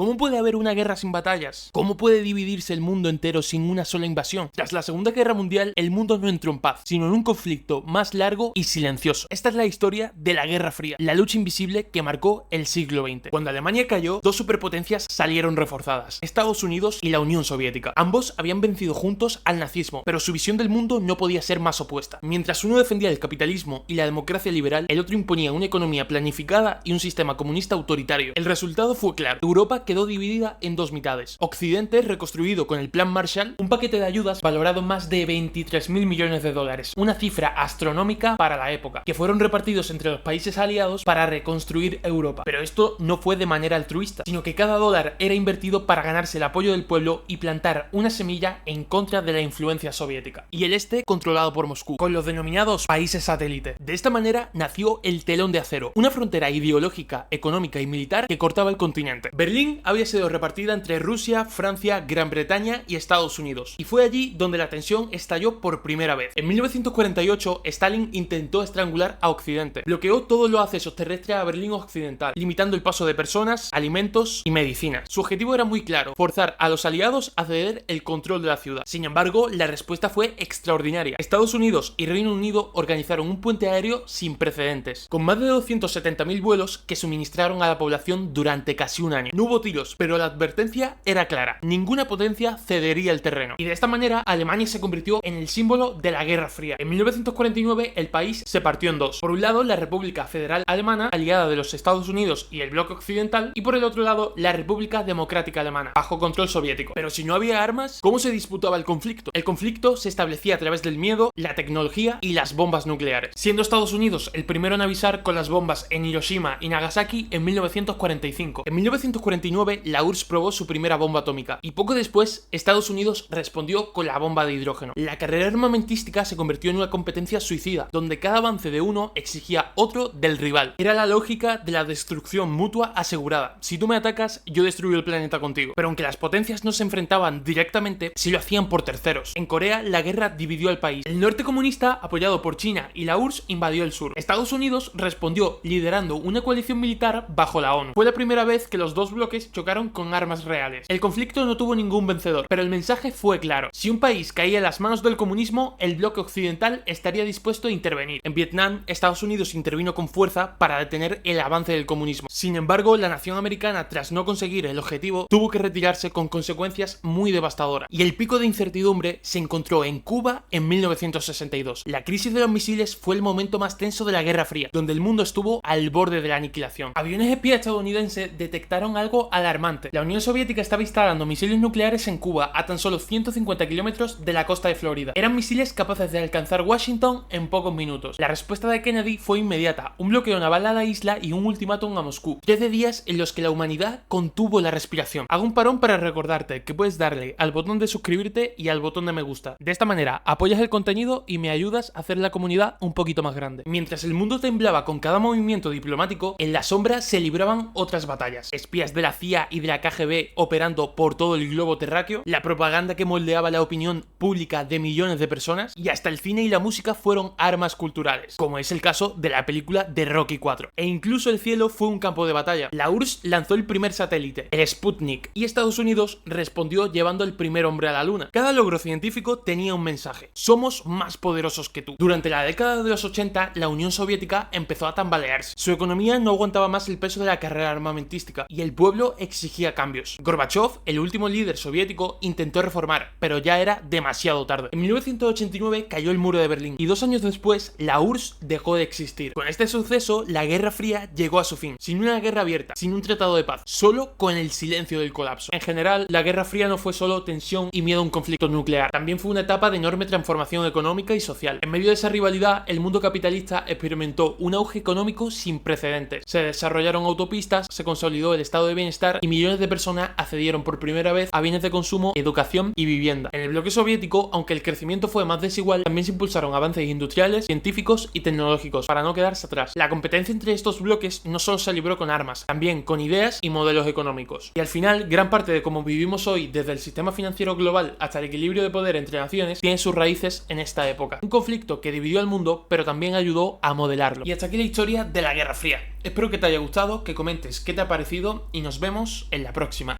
¿Cómo puede haber una guerra sin batallas? ¿Cómo puede dividirse el mundo entero sin una sola invasión? Tras la Segunda Guerra Mundial, el mundo no entró en paz, sino en un conflicto más largo y silencioso. Esta es la historia de la Guerra Fría, la lucha invisible que marcó el siglo XX. Cuando Alemania cayó, dos superpotencias salieron reforzadas: Estados Unidos y la Unión Soviética. Ambos habían vencido juntos al nazismo, pero su visión del mundo no podía ser más opuesta. Mientras uno defendía el capitalismo y la democracia liberal, el otro imponía una economía planificada y un sistema comunista autoritario. El resultado fue claro: Europa quedó dividida en dos mitades. Occidente, reconstruido con el Plan Marshall, un paquete de ayudas valorado en más de 23.000 millones de dólares, una cifra astronómica para la época, que fueron repartidos entre los países aliados para reconstruir Europa. Pero esto no fue de manera altruista, sino que cada dólar era invertido para ganarse el apoyo del pueblo y plantar una semilla en contra de la influencia soviética. Y el este controlado por Moscú, con los denominados países satélite. De esta manera nació el telón de acero, una frontera ideológica, económica y militar que cortaba el continente. Berlín había sido repartida entre Rusia, Francia, Gran Bretaña y Estados Unidos, y fue allí donde la tensión estalló por primera vez. En 1948, Stalin intentó estrangular a Occidente. Bloqueó todos los accesos terrestres a Berlín Occidental, limitando el paso de personas, alimentos y medicinas. Su objetivo era muy claro: forzar a los aliados a ceder el control de la ciudad. Sin embargo, la respuesta fue extraordinaria. Estados Unidos y Reino Unido organizaron un puente aéreo sin precedentes, con más de 270.000 vuelos que suministraron a la población durante casi un año. No hubo tiros, pero la advertencia era clara: ninguna potencia cedería el terreno. Y de esta manera, Alemania se convirtió en el símbolo de la Guerra Fría. En 1949, el país se partió en dos. Por un lado, la República Federal Alemana, aliada de los Estados Unidos y el bloque occidental, y por el otro lado, la República Democrática Alemana, bajo control soviético. Pero si no había armas, ¿cómo se disputaba el conflicto? El conflicto se establecía a través del miedo, la tecnología y las bombas nucleares, siendo Estados Unidos el primero en avisar con las bombas en Hiroshima y Nagasaki en 1945. En 1949, la URSS probó su primera bomba atómica, y poco después, Estados Unidos respondió con la bomba de hidrógeno. La carrera armamentística se convirtió en una competencia suicida, donde cada avance de uno exigía otro del rival. Era la lógica de la destrucción mutua asegurada: si tú me atacas, yo destruyo el planeta contigo. Pero aunque las potencias no se enfrentaban directamente, sí lo hacían por terceros. En Corea, la guerra dividió al país. El norte comunista, apoyado por China y la URSS, invadió el sur. Estados Unidos respondió liderando una coalición militar bajo la ONU. Fue la primera vez que los dos bloques chocaron con armas reales. El conflicto no tuvo ningún vencedor, pero el mensaje fue claro: si un país caía en las manos del comunismo, el bloque occidental estaría dispuesto a intervenir. En Vietnam, Estados Unidos intervino con fuerza para detener el avance del comunismo. Sin embargo, la nación americana, tras no conseguir el objetivo, tuvo que retirarse con consecuencias muy devastadoras. Y el pico de incertidumbre se encontró en Cuba en 1962. La crisis de los misiles fue el momento más tenso de la Guerra Fría, donde el mundo estuvo al borde de la aniquilación. Aviones espía estadounidenses detectaron algo alarmante: la Unión Soviética estaba instalando misiles nucleares en Cuba, a tan solo 150 kilómetros de la costa de Florida. Eran misiles capaces de alcanzar Washington en pocos minutos. La respuesta de Kennedy fue inmediata: un bloqueo naval a la isla y un ultimátum a Moscú. 13 días en los que la humanidad contuvo la respiración. Hago un parón para recordarte que puedes darle al botón de suscribirte y al botón de me gusta. De esta manera apoyas el contenido y me ayudas a hacer la comunidad un poquito más grande. Mientras el mundo temblaba con cada movimiento diplomático, en la sombra se libraban otras batallas: espías de la CIA y de la KGB operando por todo el globo terráqueo, la propaganda que moldeaba la opinión pública de millones de personas, y hasta el cine y la música fueron armas culturales, como es el caso de la película de Rocky 4. E incluso el cielo fue un campo de batalla. La URSS lanzó el primer satélite, el Sputnik, y Estados Unidos respondió llevando el primer hombre a la luna. Cada logro científico tenía un mensaje: somos más poderosos que tú. Durante la década de los 80, la Unión Soviética empezó a tambalearse. Su economía no aguantaba más el peso de la carrera armamentística, y el pueblo exigía cambios. Gorbachev, el último líder soviético, intentó reformar, pero ya era demasiado tarde. En 1989 cayó el muro de Berlín, y 2 años después, la URSS dejó de existir. Con este suceso, la Guerra Fría llegó a su fin, sin una guerra abierta, sin un tratado de paz, solo con el silencio del colapso. En general, la Guerra Fría no fue solo tensión y miedo a un conflicto nuclear, también fue una etapa de enorme transformación económica y social. En medio de esa rivalidad, el mundo capitalista experimentó un auge económico sin precedentes. Se desarrollaron autopistas, se consolidó el estado de bienestar y millones de personas accedieron por primera vez a bienes de consumo, educación y vivienda. En el bloque soviético, aunque el crecimiento fue más desigual, también se impulsaron avances industriales, científicos y tecnológicos para no quedarse atrás. La competencia entre estos bloques no solo se libró con armas, también con ideas y modelos económicos. Y al final, gran parte de cómo vivimos hoy, desde el sistema financiero global hasta el equilibrio de poder entre naciones, tiene sus raíces en esta época. Un conflicto que dividió al mundo, pero también ayudó a modelarlo. Y hasta aquí la historia de la Guerra Fría. Espero que te haya gustado, que comentes qué te ha parecido y nos vemos en la próxima.